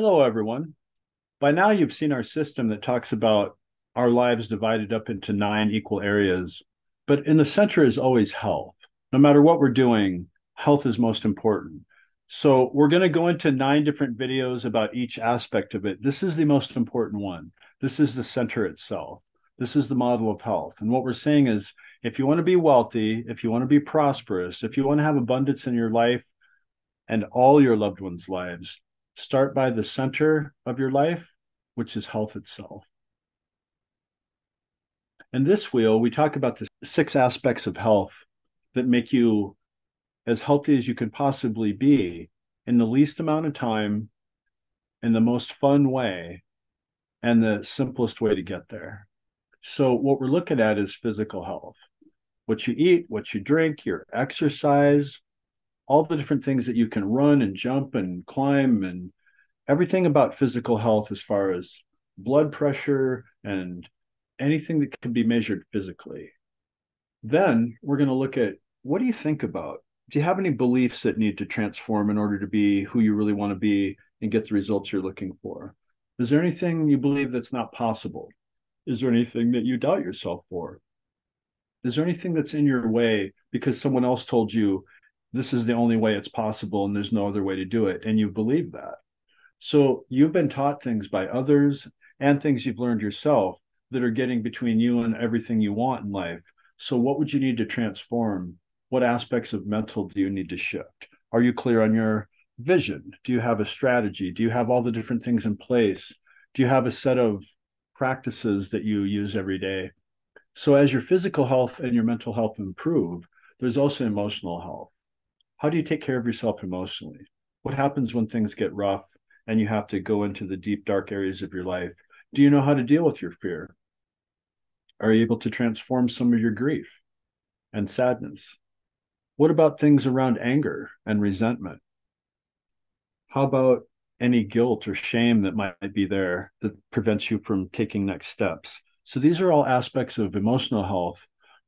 Hello, everyone. By now, you've seen our system that talks about our lives divided up into 9 equal areas. But in the center is always health. No matter what we're doing, health is most important. So we're going to go into 9 different videos about each aspect of it. This is the most important one. This is the center itself. This is the model of health. And what we're saying is, if you want to be wealthy, if you want to be prosperous, if you want to have abundance in your life and all your loved ones' lives, start by the center of your life, which is health itself. In this wheel, we talk about the 6 aspects of health that make you as healthy as you could possibly be in the least amount of time, in the most fun way, and the simplest way to get there. So what we're looking at is physical health. What you eat, what you drink, your exercise, all the different things that you can run and jump and climb, and everything about physical health as far as blood pressure and anything that can be measured physically. Then we're going to look at, what do you think about? Do you have any beliefs that need to transform in order to be who you really want to be and get the results you're looking for? Is there anything you believe that's not possible? Is there anything that you doubt yourself for? Is there anything that's in your way because someone else told you this is the only way it's possible and there's no other way to do it, and you believe that? So you've been taught things by others and things you've learned yourself that are getting between you and everything you want in life. So what would you need to transform? What aspects of mental do you need to shift? Are you clear on your vision? Do you have a strategy? Do you have all the different things in place? Do you have a set of practices that you use every day? So as your physical health and your mental health improve, there's also emotional health. How do you take care of yourself emotionally? What happens when things get rough and you have to go into the deep, dark areas of your life? Do you know how to deal with your fear? Are you able to transform some of your grief and sadness? What about things around anger and resentment? How about any guilt or shame that might be there that prevents you from taking next steps? So these are all aspects of emotional health,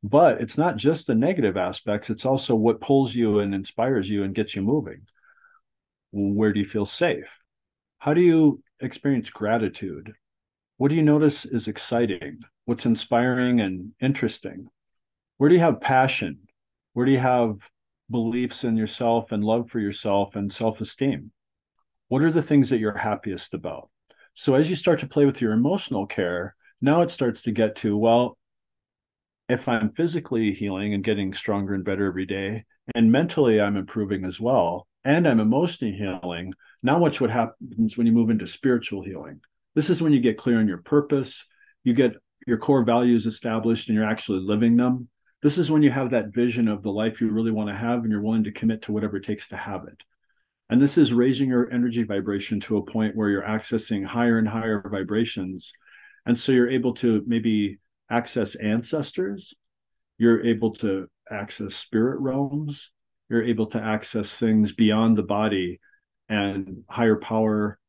but it's not just the negative aspects. It's also what pulls you and inspires you and gets you moving. Where do you feel safe? How do you experience gratitude? What do you notice is exciting? What's inspiring and interesting? Where do you have passion? Where do you have beliefs in yourself and love for yourself and self-esteem? What are the things that you're happiest about? So as you start to play with your emotional care, now it starts to get to, well, if I'm physically healing and getting stronger and better every day, and mentally I'm improving as well, and I'm emotionally healing, now watch what happens when you move into spiritual healing. This is when you get clear on your purpose, you get your core values established, and you're actually living them. This is when you have that vision of the life you really want to have, and you're willing to commit to whatever it takes to have it. And this is raising your energy vibration to a point where you're accessing higher and higher vibrations. And so you're able to maybe access ancestors, you're able to access spirit realms, you're able to access things beyond the body and higher power,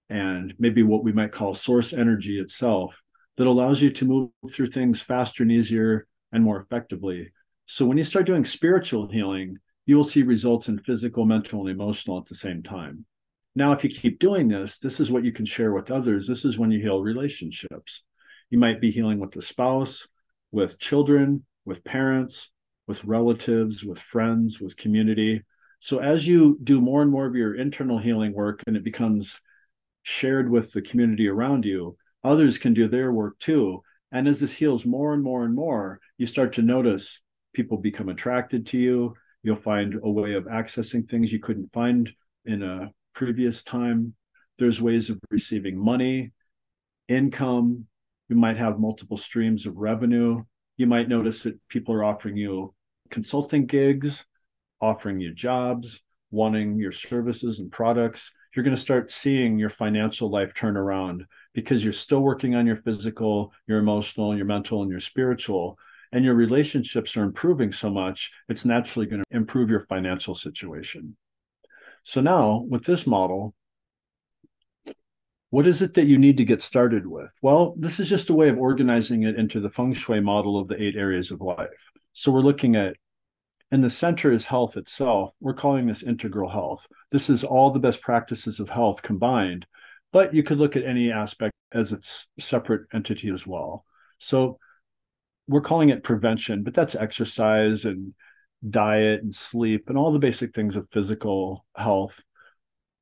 and maybe what we might call source energy itself, that allows you to move through things faster and easier and more effectively. So when you start doing spiritual healing, you will see results in physical, mental, and emotional at the same time. Now, if you keep doing this, this is what you can share with others. This is when you heal relationships. You might be healing with a spouse, with children, with parents, with relatives, with friends, with community. So as you do more and more of your internal healing work and it becomes shared with the community around you, others can do their work too. And as this heals more and more and more, you start to notice people become attracted to you. You'll find a way of accessing things you couldn't find in a previous time. There's ways of receiving money, income. You might have multiple streams of revenue. You might notice that people are offering you consulting gigs, offering you jobs, wanting your services and products. You're going to start seeing your financial life turn around because you're still working on your physical, your emotional, your mental, and your spiritual, and your relationships are improving so much, it's naturally going to improve your financial situation. So now with this model, what is it that you need to get started with? Well, this is just a way of organizing it into the feng shui model of the 8 areas of life. So we're looking at, in the center is health itself. We're calling this integral health. This is all the best practices of health combined, But you could look at any aspect as its separate entity as well. So we're calling it prevention, but that's exercise and diet and sleep and all the basic things of physical health.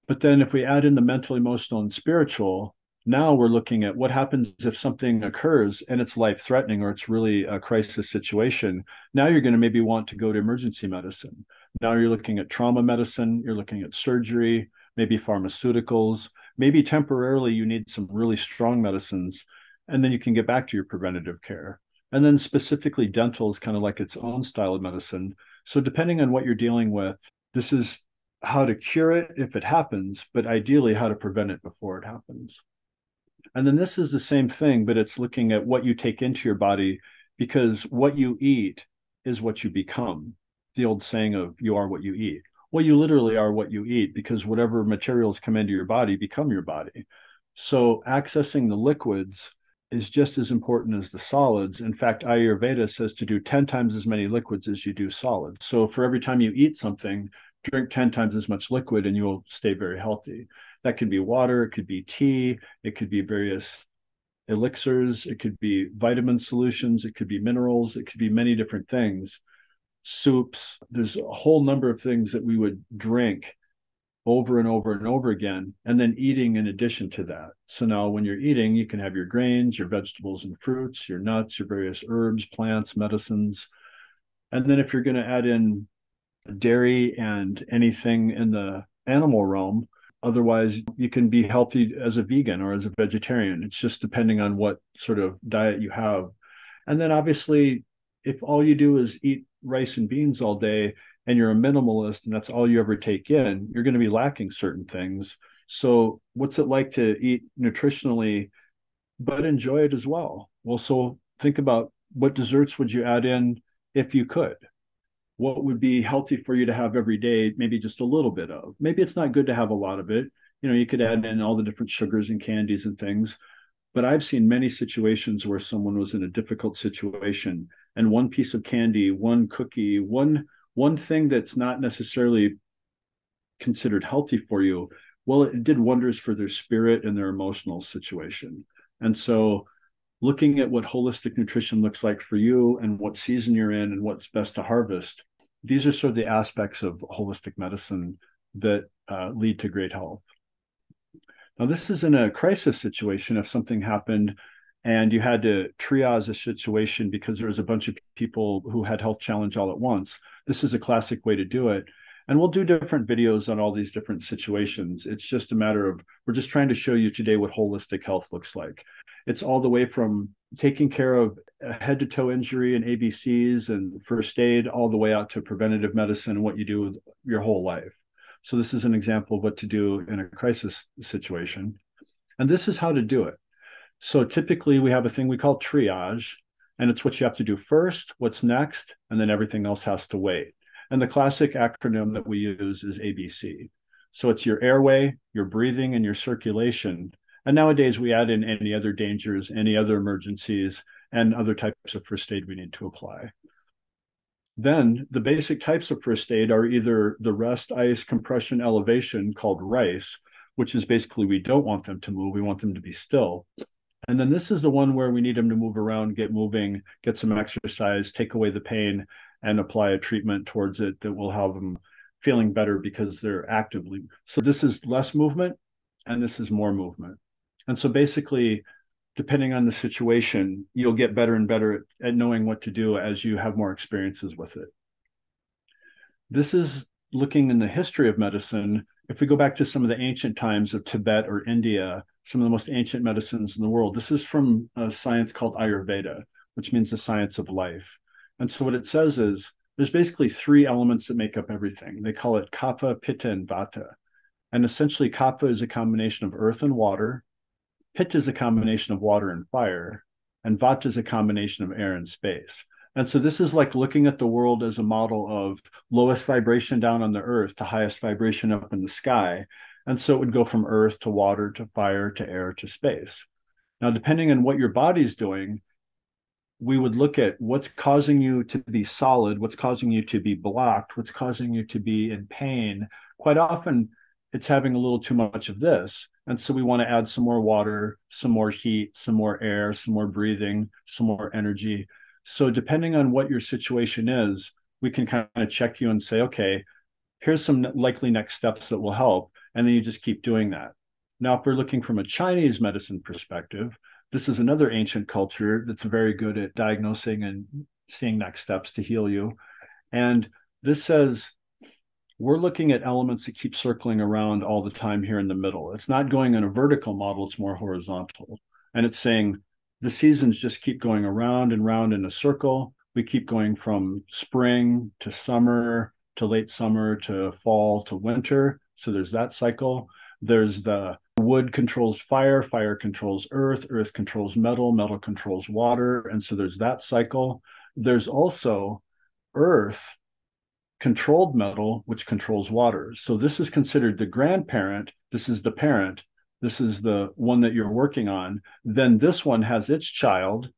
But then if we add in the mental, emotional, and spiritual, now we're looking at what happens if something occurs and it's life threatening or it's really a crisis situation. Now you're going to maybe want to go to emergency medicine. Now you're looking at trauma medicine, you're looking at surgery, maybe pharmaceuticals, maybe temporarily you need some really strong medicines, and then you can get back to your preventative care. And then specifically dental is kind of like its own style of medicine. So depending on what you're dealing with, this is how to cure it if it happens, but ideally how to prevent it before it happens. And then this is the same thing, but it's looking at what you take into your body, because what you eat is what you become. The old saying of you are what you eat. Well, you literally are what you eat, because whatever materials come into your body become your body. So accessing the liquids is just as important as the solids. In fact, Ayurveda says to do 10 times as many liquids as you do solids. So for every time you eat something, drink 10 times as much liquid and you will stay very healthy. That could be water, it could be tea, it could be various elixirs, it could be vitamin solutions, it could be minerals, it could be many different things. Soups, there's a whole number of things that we would drink over and over and over again, and then eating in addition to that. So now when you're eating, you can have your grains, your vegetables and fruits, your nuts, your various herbs, plants, medicines. And then if you're going to add in dairy and anything in the animal realm, otherwise you can be healthy as a vegan or as a vegetarian. It's just depending on what sort of diet you have. And then obviously, if all you do is eat rice and beans all day and you're a minimalist and that's all you ever take in, you're going to be lacking certain things. So what's it like to eat nutritionally but enjoy it as well? Well, so think about what desserts would you add in if you could? What would be healthy for you to have every day, maybe just a little bit of. Maybe it's not good to have a lot of it. You know, you could add in all the different sugars and candies and things. But I've seen many situations where someone was in a difficult situation and one piece of candy, one cookie, one thing that's not necessarily considered healthy for you, well, it did wonders for their spirit and their emotional situation. And so looking at what holistic nutrition looks like for you and what season you're in and what's best to harvest, these are sort of the aspects of holistic medicine that lead to great health. Now, this is in a crisis situation. If something happened and you had to triage a situation because there was a bunch of people who had health challenge all at once, this is a classic way to do it. And we'll do different videos on all these different situations. It's just a matter of, we're just trying to show you today what holistic health looks like. It's all the way from taking care of a head to toe injury and ABCs and first aid, all the way out to preventative medicine and what you do with your whole life. So this is an example of what to do in a crisis situation. And this is how to do it. So typically we have a thing we call triage, and it's what you have to do first, what's next, and then everything else has to wait. And the classic acronym that we use is ABC. So it's your airway, your breathing, and your circulation. And nowadays we add in any other dangers, any other emergencies, and other types of first aid we need to apply. Then the basic types of first aid are either the rest, ice, compression, elevation, called RICE, which is basically we don't want them to move, we want them to be still. And then this is the one where we need them to move around, get moving, get some exercise, take away the pain, and apply a treatment towards it that will have them feeling better because they're actively. So this is less movement and this is more movement. And so basically, depending on the situation, you'll get better and better at knowing what to do as you have more experiences with it. This is looking in the history of medicine. If we go back to some of the ancient times of Tibet or India, some of the most ancient medicines in the world, this is from a science called Ayurveda, which means the science of life. And so what it says is there's basically three elements that make up everything. They call it kapha, pitta, and vata. And essentially, kapha is a combination of earth and water. Pitta is a combination of water and fire, and vata is a combination of air and space. And so this is like looking at the world as a model of lowest vibration down on the earth to highest vibration up in the sky. And so it would go from earth to water to fire to air to space. Now, depending on what your body's doing, we would look at what's causing you to be solid, what's causing you to be blocked, what's causing you to be in pain. Quite often, it's having a little too much of this. And so we want to add some more water, some more heat, some more air, some more breathing, some more energy. So depending on what your situation is, we can kind of check you and say, okay, here's some likely next steps that will help. And then you just keep doing that. Now, if we're looking from a Chinese medicine perspective, this is another ancient culture that's very good at diagnosing and seeing next steps to heal you. And this says, we're looking at elements that keep circling around all the time here in the middle. It's not going in a vertical model, it's more horizontal. And it's saying the seasons just keep going around and round in a circle. We keep going from spring to summer to late summer to fall to winter. So there's that cycle. There's the wood controls fire, fire controls earth, earth controls metal, metal controls water. And so there's that cycle. There's also earth controlled metal, which controls water. So this is considered the grandparent. This is the parent. This is the one that you're working on. Then this one has its child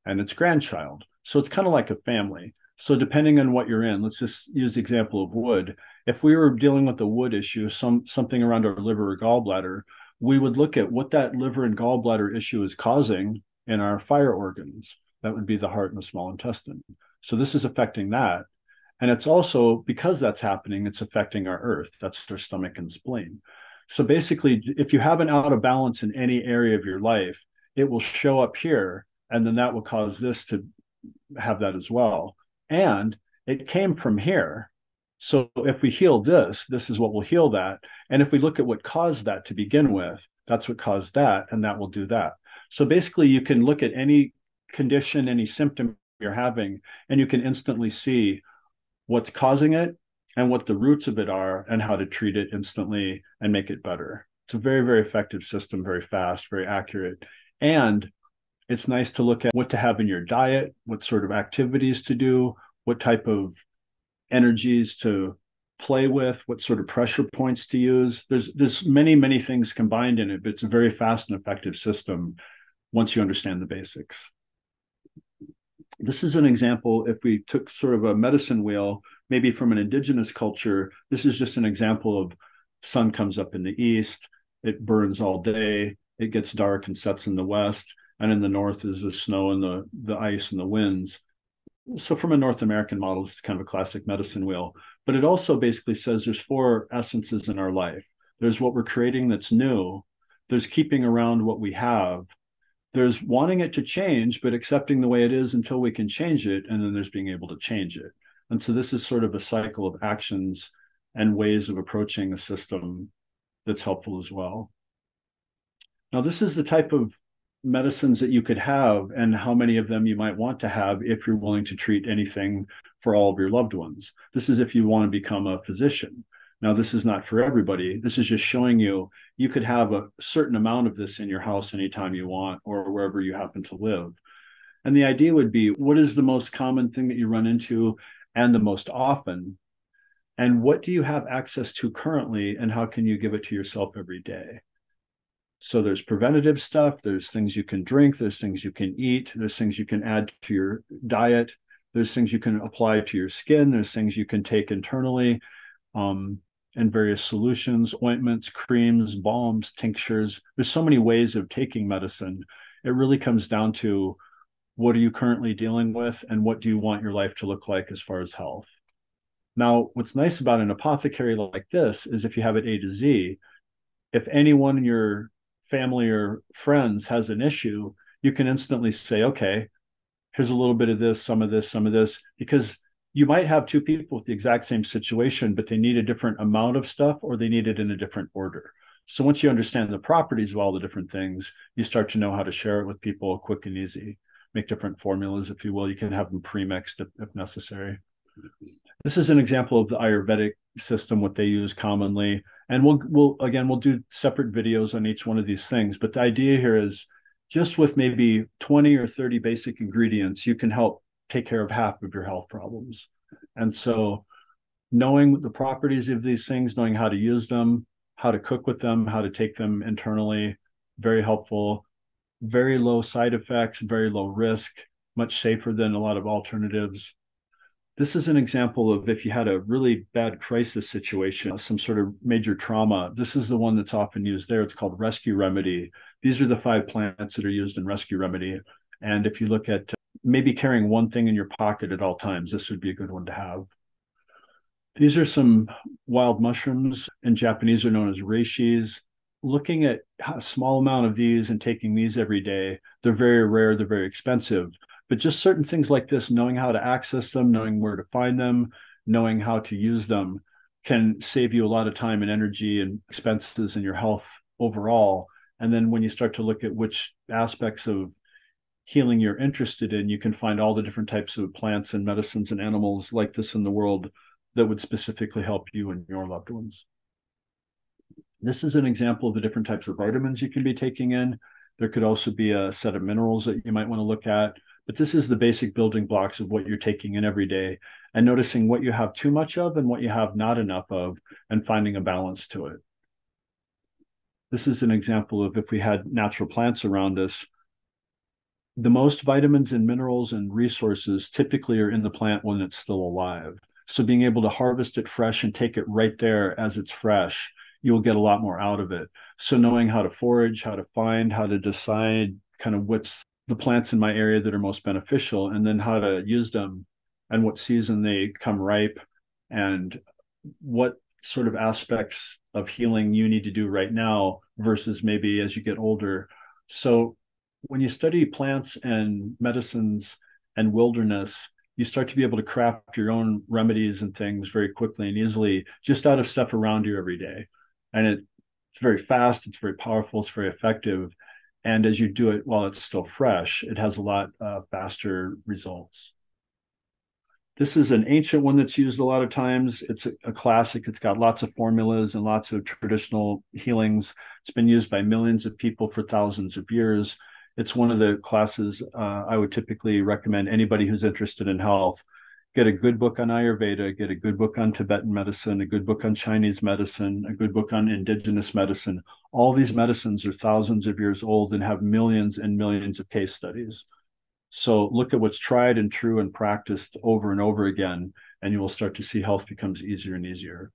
and its grandchild. So it's kind of like a family. So depending on what you're in, let's just use the example of wood. If we were dealing with a wood issue, something around our liver or gallbladder, we would look at what that liver and gallbladder issue is causing in our fire organs. That would be the heart and the small intestine. So this is affecting that. And it's also, because that's happening, it's affecting our earth. That's our stomach and spleen. So basically, if you have an out of balance in any area of your life, it will show up here, and then that will cause this to have that as well. And it came from here. So if we heal this, this is what will heal that. And if we look at what caused that to begin with, that's what caused that, and that will do that. So basically, you can look at any condition, any symptom you're having, and you can instantly see what's causing it and what the roots of it are and how to treat it instantly and make it better. It's a very, very effective system, very fast, very accurate. And it's nice to look at what to have in your diet, what sort of activities to do, what type of energies to play with, what sort of pressure points to use. There's many, many things combined in it, but it's a very fast and effective system once you understand the basics. This is an example, if we took sort of a medicine wheel, maybe from an indigenous culture, this is just an example of sun comes up in the east, it burns all day, it gets dark and sets in the west, and in the north is the snow and the ice and the winds. So from a North American model, it's kind of a classic medicine wheel, but it also basically says there's four essences in our life. There's what we're creating that's new, there's keeping around what we have, there's wanting it to change, but accepting the way it is until we can change it. And then there's being able to change it. And so this is sort of a cycle of actions and ways of approaching a system that's helpful as well. Now, this is the type of medicines that you could have and how many of them you might want to have if you're willing to treat anything for all of your loved ones. This is if you want to become a physician. Now, this is not for everybody. This is just showing you could have a certain amount of this in your house anytime you want or wherever you happen to live. And the idea would be, what is the most common thing that you run into and the most often? And what do you have access to currently, and how can you give it to yourself every day? So there's preventative stuff, there's things you can drink, there's things you can eat, there's things you can add to your diet, there's things you can apply to your skin, there's things you can take internally. And various solutions, ointments, creams, balms, tinctures. There's so many ways of taking medicine. It really comes down to, what are you currently dealing with and what do you want your life to look like as far as health? Now, what's nice about an apothecary like this is if you have it A to Z, if anyone in your family or friends has an issue, you can instantly say, okay, here's a little bit of this, some of this, because you might have two people with the exact same situation, but they need a different amount of stuff or they need it in a different order. So once you understand the properties of all the different things, you start to know how to share it with people quick and easy. Make different formulas, if you will. You can have them pre-mixed if necessary. This is an example of the Ayurvedic system, what they use commonly. And we'll do separate videos on each one of these things. But the idea here is, just with maybe 20 or 30 basic ingredients, you can help take care of half of your health problems. And so knowing the properties of these things, knowing how to use them, how to cook with them, how to take them internally, very helpful, very low side effects, very low risk, much safer than a lot of alternatives. This is an example of if you had a really bad crisis situation, some sort of major trauma. This is the one that's often used there. It's called Rescue Remedy. These are the 5 plants that are used in Rescue Remedy. And if you look at maybe carrying one thing in your pocket at all times, this would be a good one to have. These are some wild mushrooms. In Japanese are known as reishis. Looking at a small amount of these and taking these every day, they're very rare, they're very expensive. But just certain things like this, knowing how to access them, knowing where to find them, knowing how to use them can save you a lot of time and energy and expenses in your health overall. And then when you start to look at which aspects of healing you're interested in, you can find all the different types of plants and medicines and animals like this in the world that would specifically help you and your loved ones. This is an example of the different types of vitamins you can be taking in. There could also be a set of minerals that you might want to look at, but this is the basic building blocks of what you're taking in every day and noticing what you have too much of and what you have not enough of and finding a balance to it. This is an example of if we had natural plants around us, the most vitamins and minerals and resources typically are in the plant when it's still alive. So being able to harvest it fresh and take it right there as it's fresh, you'll get a lot more out of it. So knowing how to forage, how to find, how to decide kind of what's the plants in my area that are most beneficial, and then how to use them and what season they come ripe and what sort of aspects of healing you need to do right now versus maybe as you get older. So when you study plants and medicines and wilderness, you start to be able to craft your own remedies and things very quickly and easily just out of stuff around you every day. And it's very fast, it's very powerful, it's very effective. And as you do it while it's still fresh, it has a lot faster results. This is an ancient one that's used a lot of times. It's a classic. It's got lots of formulas and lots of traditional healings. It's been used by millions of people for thousands of years. It's one of the classes I would typically recommend anybody who's interested in health. Get a good book on Ayurveda, get a good book on Tibetan medicine, a good book on Chinese medicine, a good book on indigenous medicine. All these medicines are thousands of years old and have millions and millions of case studies. So look at what's tried and true and practiced over and over again, and you will start to see health becomes easier and easier.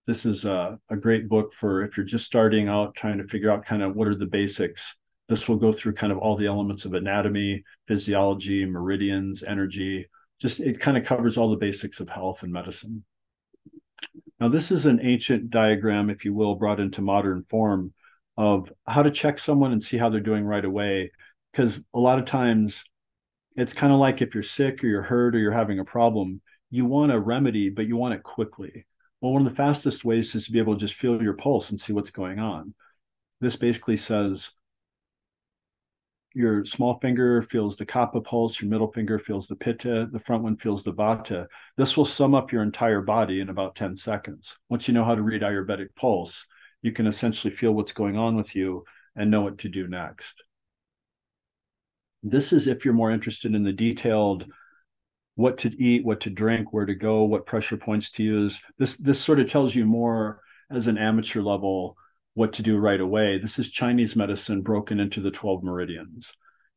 This is a great book for if you're just starting out trying to figure out kind of what are the basics. This will go through kind of all the elements of anatomy, physiology, meridians, energy. Just it kind of covers all the basics of health and medicine. Now, this is an ancient diagram, if you will, brought into modern form of how to check someone and see how they're doing right away. Because a lot of times it's kind of like if you're sick or you're hurt or you're having a problem, you want a remedy, but you want it quickly. Well, one of the fastest ways is to be able to just feel your pulse and see what's going on. This basically says your small finger feels the kapha pulse, your middle finger feels the pitta, the front one feels the vata. This will sum up your entire body in about 10 seconds. Once you know how to read Ayurvedic pulse, you can essentially feel what's going on with you and know what to do next. This is if you're more interested in the detailed what to eat, what to drink, where to go, what pressure points to use. This sort of tells you more as an amateur level what to do right away. This is Chinese medicine broken into the 12 meridians.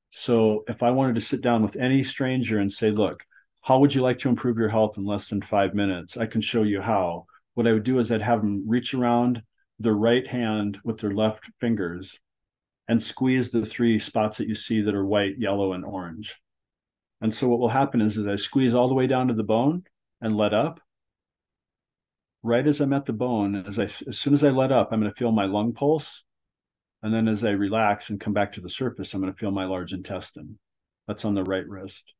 So if I wanted to sit down with any stranger and say, look, how would you like to improve your health in less than 5 minutes? I can show you how. What I would do is I'd have them reach around their right hand with their left fingers and squeeze the 3 spots that you see that are white, yellow, and orange. And so what will happen is I squeeze all the way down to the bone and let up. Right as I'm at the bone, as soon as I let up, I'm going to feel my lung pulse. And then as I relax and come back to the surface, I'm going to feel my large intestine. That's on the right wrist.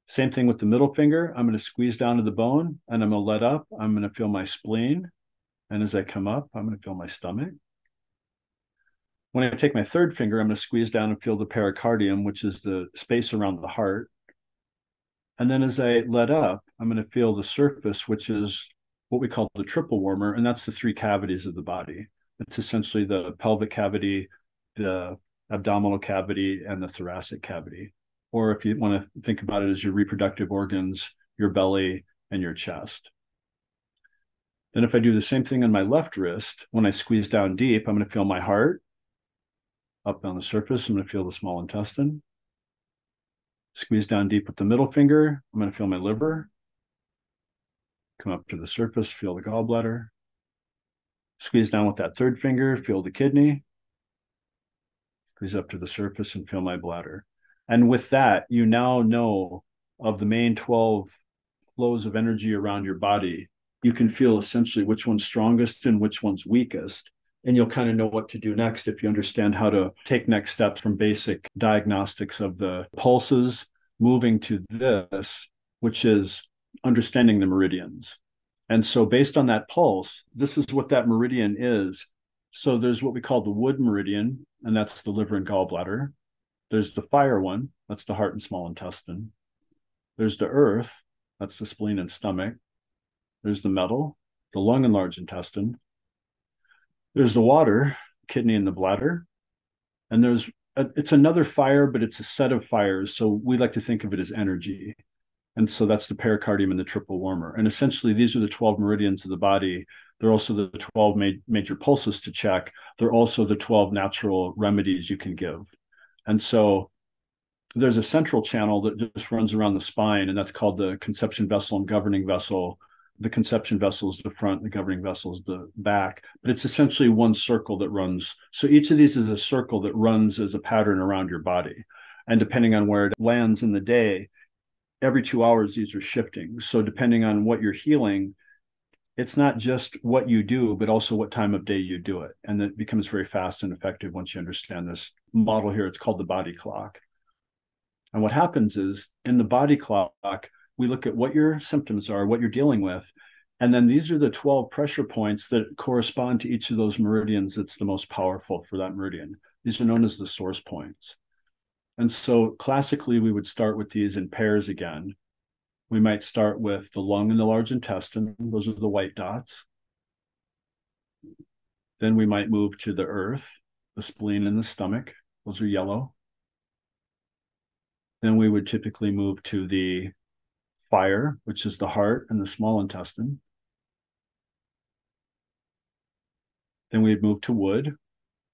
Same thing with the middle finger. I'm going to squeeze down to the bone and I'm going to let up. I'm going to feel my spleen. And as I come up, I'm going to feel my stomach. When I take my third finger, I'm going to squeeze down and feel the pericardium, which is the space around the heart. And then as I let up, I'm going to feel the surface, which is what we call the triple warmer. And that's the 3 cavities of the body. It's essentially the pelvic cavity, the abdominal cavity, and the thoracic cavity. Or if you want to think about it as your reproductive organs, your belly, and your chest. Then if I do the same thing on my left wrist, when I squeeze down deep, I'm going to feel my heart. Up on the surface, I'm going to feel the small intestine. Squeeze down deep with the middle finger. I'm going to feel my liver. Come up to the surface, feel the gallbladder. Squeeze down with that third finger, feel the kidney. Squeeze up to the surface and feel my bladder. And with that, you now know of the main 12 flows of energy around your body. You can feel essentially which one's strongest and which one's weakest. And you'll kind of know what to do next if you understand how to take next steps from basic diagnostics of the pulses, moving to this, which is understanding the meridians. And so based on that pulse, this is what that meridian is. So there's what we call the wood meridian, and that's the liver and gallbladder. There's the fire one, that's the heart and small intestine. There's the earth, that's the spleen and stomach. There's the metal, the lung and large intestine. There's the water, kidney and the bladder. And it's another fire, but it's a set of fires. So we like to think of it as energy. And so that's the pericardium and the triple warmer. And essentially, these are the 12 meridians of the body. They're also the 12 major pulses to check. They're also the 12 natural remedies you can give. And so there's a central channel that just runs around the spine, and that's called the conception vessel and governing vessel. The conception vessel is the front, the governing vessel is the back, but it's essentially one circle that runs. So each of these is a circle that runs as a pattern around your body. And depending on where it lands in the day, every 2 hours, these are shifting. So depending on what you're healing, it's not just what you do, but also what time of day you do it. And it becomes very fast and effective once you understand this model here. It's called the body clock. And what happens is in the body clock, we look at what your symptoms are, what you're dealing with. And then these are the 12 pressure points that correspond to each of those meridians that's the most powerful for that meridian. These are known as the source points. And so classically, we would start with these in pairs again. We might start with the lung and the large intestine. Those are the white dots. Then we might move to the earth, the spleen and the stomach. Those are yellow. Then we would typically move to the fire, which is the heart and the small intestine. Then we'd move to wood,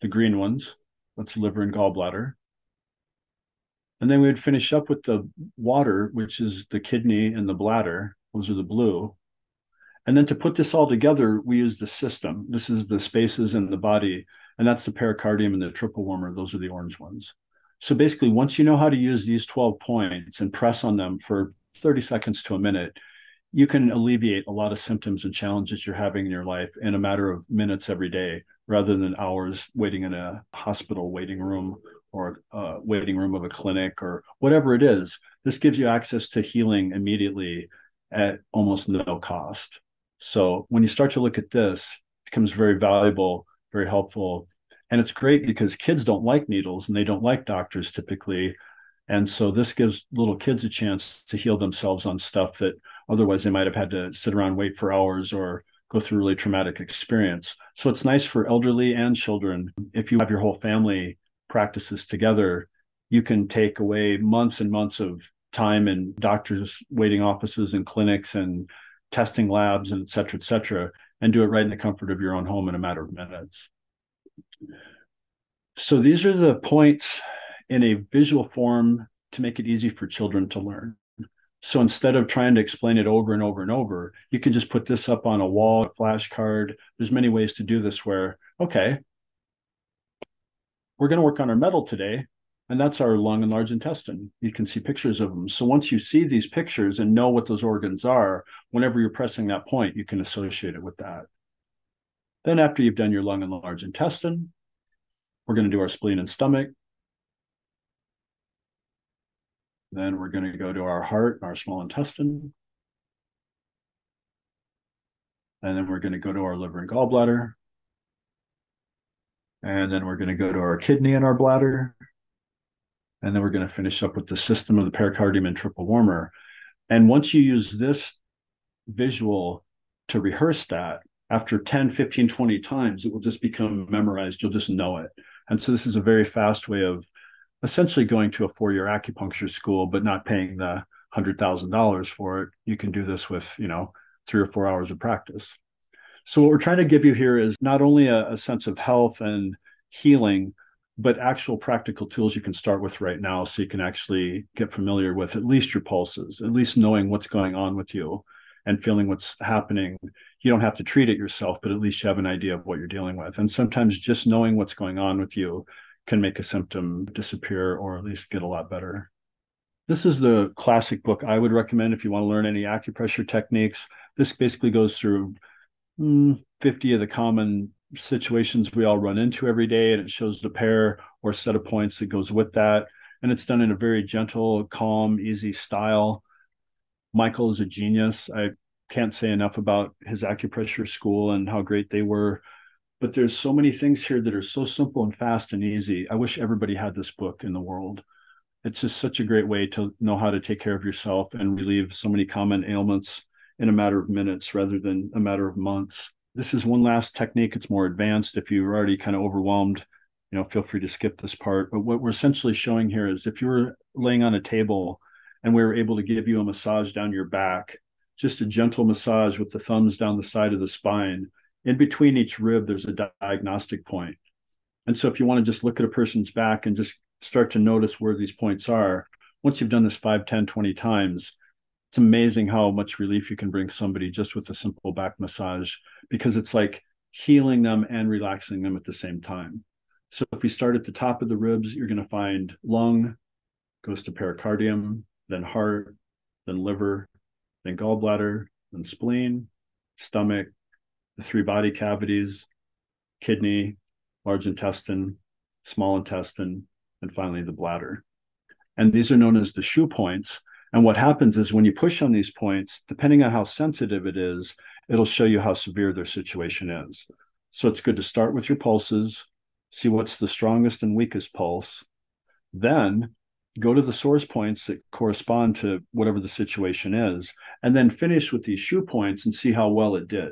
the green ones. That's liver and gallbladder. And then we would finish up with the water, which is the kidney and the bladder. Those are the blue. And then to put this all together, we use the system. This is the spaces in the body, and that's the pericardium and the triple warmer. Those are the orange ones. So basically, once you know how to use these 12 points and press on them for 30 seconds to a minute, you can alleviate a lot of symptoms and challenges you're having in your life in a matter of minutes every day, rather than hours waiting in a hospital waiting room or waiting room of a clinic or whatever it is. This gives you access to healing immediately at almost no cost. So when you start to look at this, it becomes very valuable, very helpful. And it's great because kids don't like needles and they don't like doctors typically. And so this gives little kids a chance to heal themselves on stuff that otherwise they might have had to sit around, wait for hours, or go through a really traumatic experience. So it's nice for elderly and children. If you have your whole family practice this together, you can take away months and months of time in doctors' waiting offices and clinics and testing labs and et cetera, and do it right in the comfort of your own home in a matter of minutes. So these are the points in a visual form to make it easy for children to learn. So instead of trying to explain it over and over and over, you can just put this up on a wall, a flashcard. There's many ways to do this where, okay, we're going to work on our metal today, and that's our lung and large intestine. You can see pictures of them. So once you see these pictures and know what those organs are, whenever you're pressing that point, you can associate it with that. Then after you've done your lung and large intestine, we're going to do our spleen and stomach. Then we're going to go to our heart, our small intestine. And then we're going to go to our liver and gallbladder. And then we're going to go to our kidney and our bladder. And then we're going to finish up with the system of the pericardium and triple warmer. And once you use this visual to rehearse that, after 10, 15, 20 times, it will just become memorized. You'll just know it. And so this is a very fast way of essentially going to a 4-year acupuncture school, but not paying the $100,000 for it. You can do this with, 3 or 4 hours of practice. So what we're trying to give you here is not only a sense of health and healing, but actual practical tools you can start with right now so you can actually get familiar with at least your pulses, at least knowing what's going on with you and feeling what's happening. You don't have to treat it yourself, but at least you have an idea of what you're dealing with. And sometimes just knowing what's going on with you can make a symptom disappear or at least get a lot better. This is the classic book I would recommend if you want to learn any acupressure techniques. This basically goes through 50 of the common situations we all run into every day, and it shows the pair or set of points that goes with that. And it's done in a very gentle, calm, easy style. Michael is a genius. I can't say enough about his acupressure school and how great they were. But there's so many things here that are so simple and fast and easy. I wish everybody had this book in the world. It's just such a great way to know how to take care of yourself and relieve so many common ailments in a matter of minutes rather than a matter of months. This is one last technique. It's more advanced. If you're already kind of overwhelmed, feel free to skip this part. But what we're essentially showing here is if you were laying on a table and we were able to give you a massage down your back, just a gentle massage with the thumbs down the side of the spine. In between each rib, there's a diagnostic point. And so if you want to just look at a person's back and just start to notice where these points are, once you've done this 5, 10, 20 times, it's amazing how much relief you can bring somebody just with a simple back massage, because it's like healing them and relaxing them at the same time. So if we start at the top of the ribs, you're going to find lung, goes to pericardium, then heart, then liver, then gallbladder, then spleen, stomach, the 3 body cavities, kidney, large intestine, small intestine, and finally the bladder. And these are known as the shoe points. And what happens is when you push on these points, depending on how sensitive it is, it'll show you how severe their situation is. So it's good to start with your pulses, see what's the strongest and weakest pulse, then go to the source points that correspond to whatever the situation is, and then finish with these shoe points and see how well it did.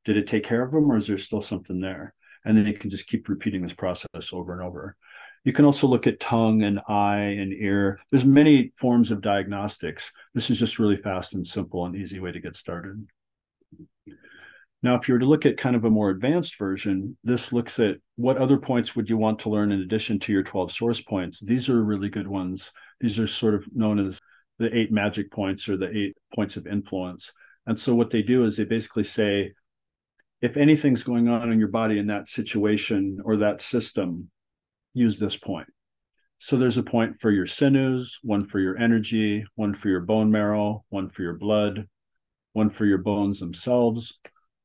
Did it take care of them, or is there still something there? And then you can just keep repeating this process over and over. You can also look at tongue and eye and ear. There's many forms of diagnostics. This is just really fast and simple and easy way to get started. Now, if you were to look at kind of a more advanced version, this looks at what other points would you want to learn in addition to your 12 source points. These are really good ones. These are sort of known as the 8 magic points or the 8 points of influence. And so what they do is they basically say, if anything's going on in your body in that situation or that system, use this point. So there's a point for your sinews, one for your energy, one for your bone marrow, one for your blood, one for your bones themselves,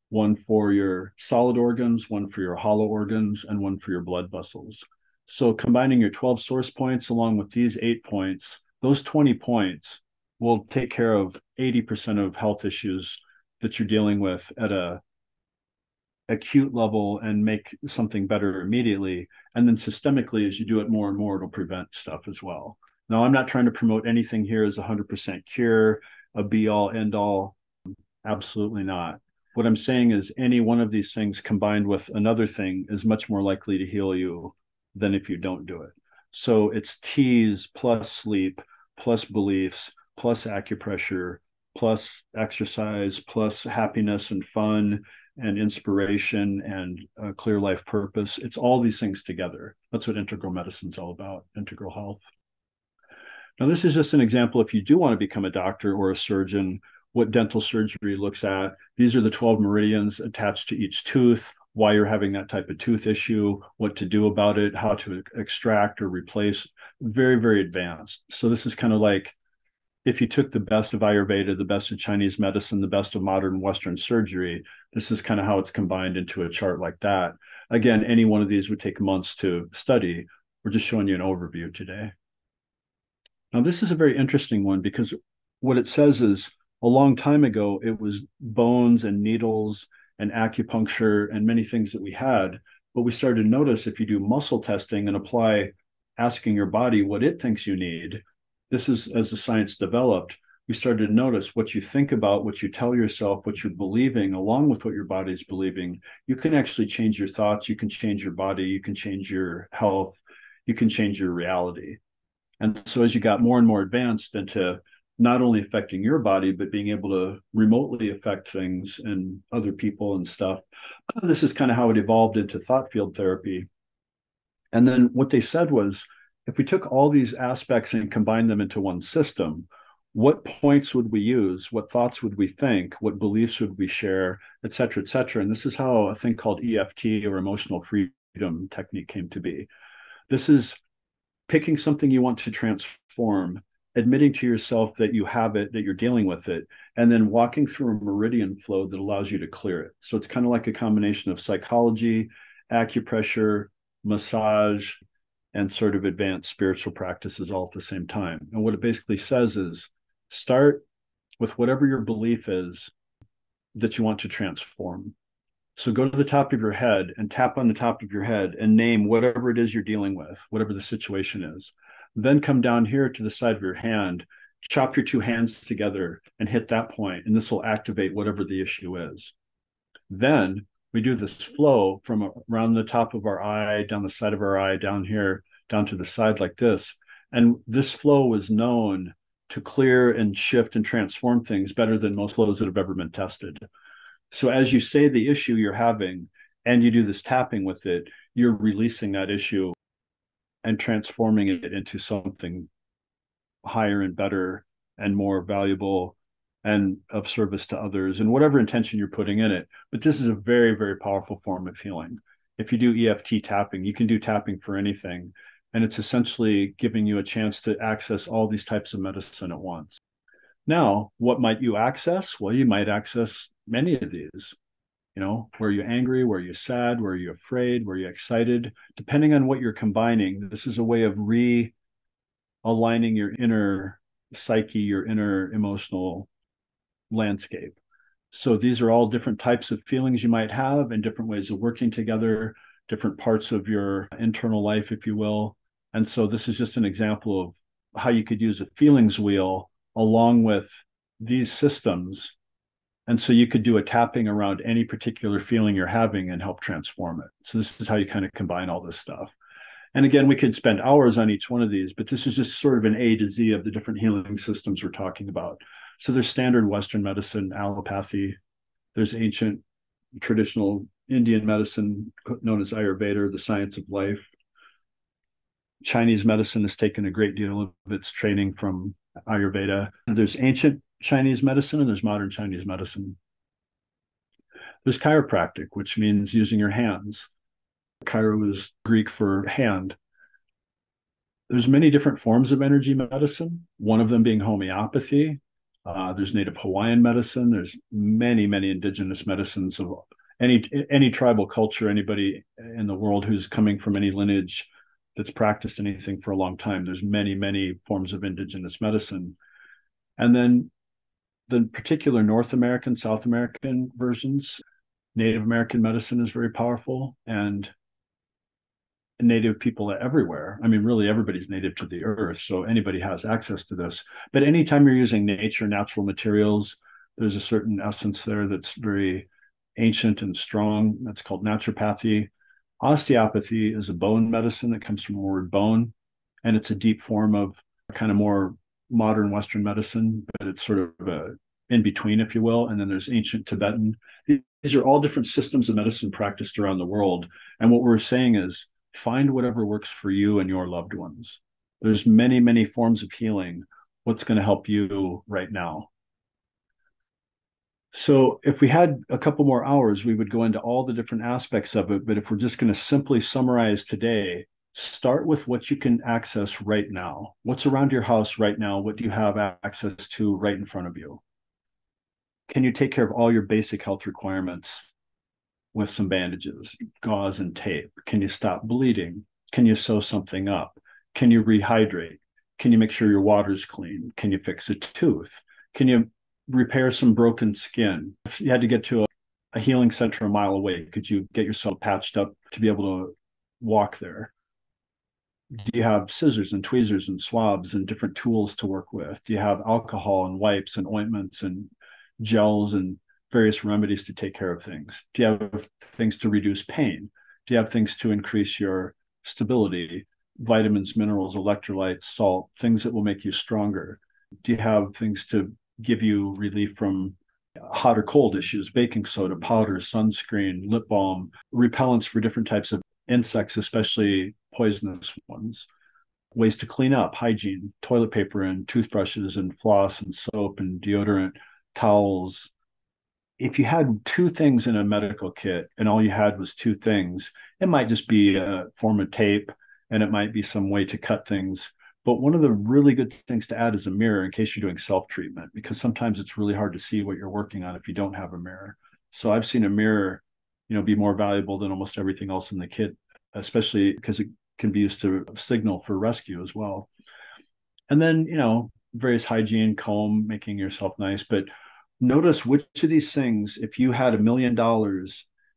one for your solid organs, one for your hollow organs, and one for your blood vessels. So combining your 12 source points along with these 8 points, those 20 points will take care of 80% of health issues that you're dealing with at a acute level and make something better immediately. And then systemically, as you do it more and more, it'll prevent stuff as well. Now, I'm not trying to promote anything here as a 100% cure, a be all end all. Absolutely not. What I'm saying is any one of these things combined with another thing is much more likely to heal you than if you don't do it. So it's T's plus sleep, plus beliefs, plus acupressure, plus exercise, plus happiness and fun and inspiration and a clear life purpose. It's all these things together. That's what integral medicine is all about, integral health. Now, this is just an example. If you do want to become a doctor or a surgeon, what dental surgery looks at. These are the 12 meridians attached to each tooth, why you're having that type of tooth issue, what to do about it, how to extract or replace. Very, very advanced. So this is kind of like if you took the best of Ayurveda, the best of Chinese medicine, the best of modern Western surgery, this is kind of how it's combined into a chart like that. Again, any one of these would take months to study. We're just showing you an overview today. Now, this is a very interesting one because what it says is a long time ago, it was bones and needles and acupuncture and many things that we had. But we started to notice if you do muscle testing and apply asking your body what it thinks you need, this is as the science developed, we started to notice what you think about, what you tell yourself, what you're believing, along with what your body's believing. You can actually change your thoughts, you can change your body, you can change your health, you can change your reality. And so as you got more and more advanced into not only affecting your body, but being able to remotely affect things and other people and stuff, this is kind of how it evolved into thought field therapy. And then what they said was, if we took all these aspects and combined them into one system, what points would we use? What thoughts would we think? What beliefs would we share, et cetera, et cetera? And this is how a thing called EFT, or emotional freedom technique, came to be. This is picking something you want to transform, admitting to yourself that you have it, that you're dealing with it, and then walking through a meridian flow that allows you to clear it. So it's kind of like a combination of psychology, acupressure, massage, and sort of advanced spiritual practices all at the same time. And what it basically says is start with whatever your belief is that you want to transform. So go to the top of your head and tap on the top of your head and name whatever it is you're dealing with, whatever the situation is. Then come down here to the side of your hand, chop your two hands together and hit that point, and this will activate whatever the issue is. Then we do this flow from around the top of our eye, down the side of our eye, down here, down to the side like this. And this flow was known to clear and shift and transform things better than most flows that have ever been tested. So as you say the issue you're having and you do this tapping with it, you're releasing that issue and transforming it into something higher and better and more valuable and of service to others, and whatever intention you're putting in it. But this is a very, very powerful form of healing. If you do EFT tapping, you can do tapping for anything. And it's essentially giving you a chance to access all these types of medicine at once. Now, what might you access? Well, you might access many of these. Were you angry? Were you sad? Were you afraid? Were you excited? Depending on what you're combining, this is a way of realigning your inner psyche, your inner emotional landscape. So these are all different types of feelings you might have and different ways of working together, different parts of your internal life, if you will. And so this is just an example of how you could use a feelings wheel along with these systems. And so you could do a tapping around any particular feeling you're having and help transform it. So this is how you kind of combine all this stuff. And again, we could spend hours on each one of these, but this is just sort of an A to Z of the different healing systems we're talking about. So there's standard Western medicine, allopathy. There's ancient traditional Indian medicine known as Ayurveda, the science of life. Chinese medicine has taken a great deal of its training from Ayurveda. There's ancient Chinese medicine and there's modern Chinese medicine. There's chiropractic, which means using your hands. Chiro is Greek for hand. There's many different forms of energy medicine, one of them being homeopathy. There's Native Hawaiian medicine. There's many, many indigenous medicines of any tribal culture, anybody in the world who's coming from any lineage that's practiced anything for a long time. There's many, many forms of indigenous medicine. And then the particular North American, South American versions, Native American medicine is very powerful, and Native people everywhere. I mean, really, everybody's native to the earth, so anybody has access to this. But anytime you're using nature, natural materials, there's a certain essence there that's very ancient and strong. That's called naturopathy. Osteopathy is a bone medicine that comes from the word bone, and it's a deep form of kind of more modern Western medicine, but it's sort of a in between, if you will. And then there's ancient Tibetan. These are all different systems of medicine practiced around the world. And what we're saying is find whatever works for you and your loved ones. There's many, many forms of healing. What's going to help you right now? So if we had a couple more hours, we would go into all the different aspects of it. But if we're just going to simply summarize today, start with what you can access right now. What's around your house right now? What do you have access to right in front of you? Can you take care of all your basic health requirements with some bandages, gauze, and tape? Can you stop bleeding? Can you sew something up? Can you rehydrate? Can you make sure your water's clean? Can you fix a tooth? Can you repair some broken skin? If you had to get to a healing center a mile away, could you get yourself patched up to be able to walk there? Do you have scissors and tweezers and swabs and different tools to work with? Do you have alcohol and wipes and ointments and gels and various remedies to take care of things? Do you have things to reduce pain? Do you have things to increase your stability? Vitamins, minerals, electrolytes, salt, things that will make you stronger? Do you have things to give you relief from hot or cold issues? Baking soda, powder, sunscreen, lip balm, repellents for different types of insects, especially poisonous ones. Ways to clean up, hygiene, toilet paper and toothbrushes and floss and soap and deodorant, towels. If you had two things in a medical kit and all you had was two things, it might just be a form of tape and it might be some way to cut things. But one of the really good things to add is a mirror in case you're doing self-treatment, because sometimes it's really hard to see what you're working on if you don't have a mirror. So I've seen a mirror, be more valuable than almost everything else in the kit, especially because it can be used to signal for rescue as well. And then, various hygiene, comb, making yourself nice. But notice which of these things, if you had $1 million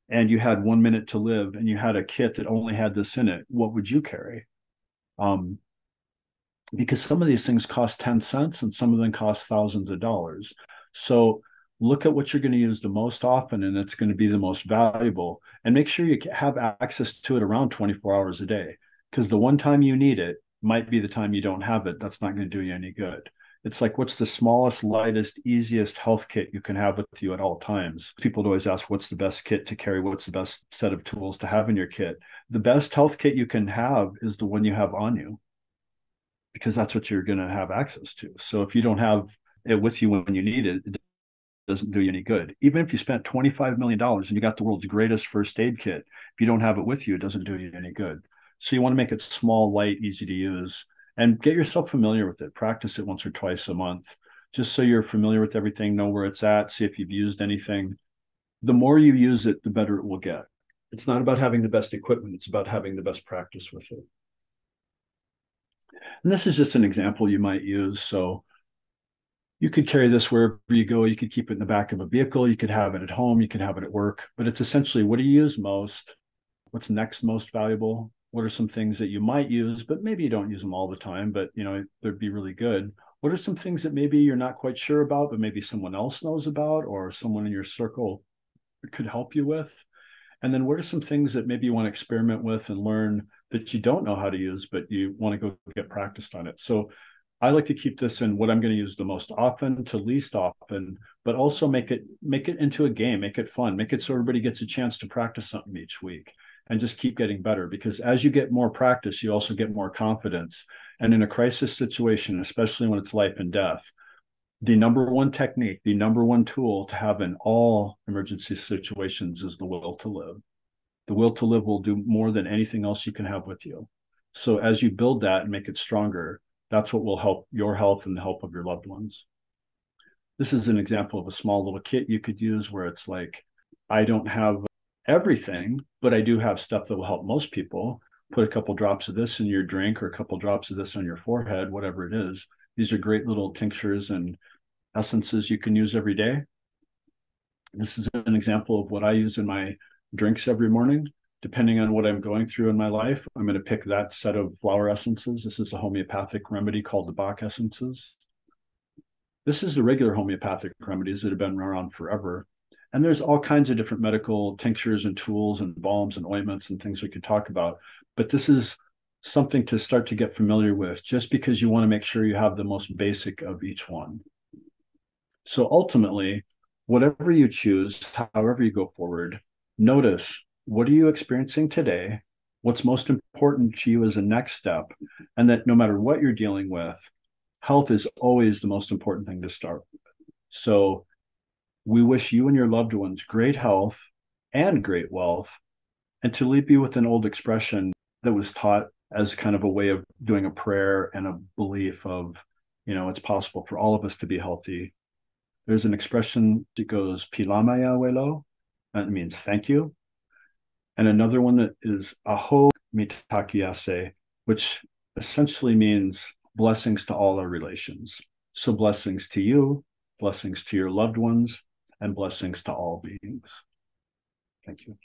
and you had 1 minute to live and you had a kit that only had this in it, what would you carry? Because some of these things cost 10 cents and some of them cost thousands of dollars. So look at what you're going to use the most often and it's going to be the most valuable, and make sure you have access to it around 24 hours a day, because the one time you need it might be the time you don't have it. That's not going to do you any good. It's like, what's the smallest, lightest, easiest health kit you can have with you at all times? People would always ask, what's the best kit to carry? What's the best set of tools to have in your kit? The best health kit you can have is the one you have on you, because that's what you're going to have access to. So if you don't have it with you when you need it, it doesn't do you any good. Even if you spent $25 million and you got the world's greatest first aid kit, if you don't have it with you, it doesn't do you any good. So you want to make it small, light, easy to use, and get yourself familiar with it. Practice it once or twice a month, just so you're familiar with everything, know where it's at, see if you've used anything. The more you use it, the better it will get. It's not about having the best equipment. It's about having the best practice with it. And this is just an example you might use. So you could carry this wherever you go. You could keep it in the back of a vehicle. You could have it at home. You could have it at work. But it's essentially, what do you use most? What's next most valuable? What are some things that you might use, but maybe you don't use them all the time, but they'd be really good? What are some things that maybe you're not quite sure about, but maybe someone else knows about, or someone in your circle could help you with? And then what are some things that maybe you want to experiment with and learn that you don't know how to use, but you want to go get practiced on it? So I like to keep this in what I'm going to use the most often to least often, but also make it into a game, make it fun, make it so everybody gets a chance to practice something each week, and just keep getting better. Because as you get more practice, you also get more confidence. And in a crisis situation, especially when it's life and death, the number one technique, the number one tool to have in all emergency situations is the will to live. The will to live will do more than anything else you can have with you. So as you build that and make it stronger, that's what will help your health and the health of your loved ones. This is an example of a small little kit you could use where it's like, I don't have everything, but I do have stuff that will help most people. Put a couple drops of this in your drink or a couple drops of this on your forehead, whatever it is. These are great little tinctures and essences you can use every day. This is an example of what I use in my drinks every morning. Depending on what I'm going through in my life, I'm going to pick that set of flower essences. This is a homeopathic remedy called the Bach essences. This is the regular homeopathic remedies that have been around forever. And there's all kinds of different medical tinctures and tools and balms and ointments and things we could talk about. But this is something to start to get familiar with, just because you want to make sure you have the most basic of each one. So ultimately, whatever you choose, however you go forward, notice, what are you experiencing today? What's most important to you as a next step? And that no matter what you're dealing with, health is always the most important thing to start with. So we wish you and your loved ones great health and great wealth. And to leave you with an old expression that was taught as kind of a way of doing a prayer and a belief of, it's possible for all of us to be healthy. There's an expression that goes, Pilamaya Welo, that means thank you. And another one that is Aho Mitakiase, which essentially means blessings to all our relations. So blessings to you, blessings to your loved ones, and blessings to all beings. Thank you.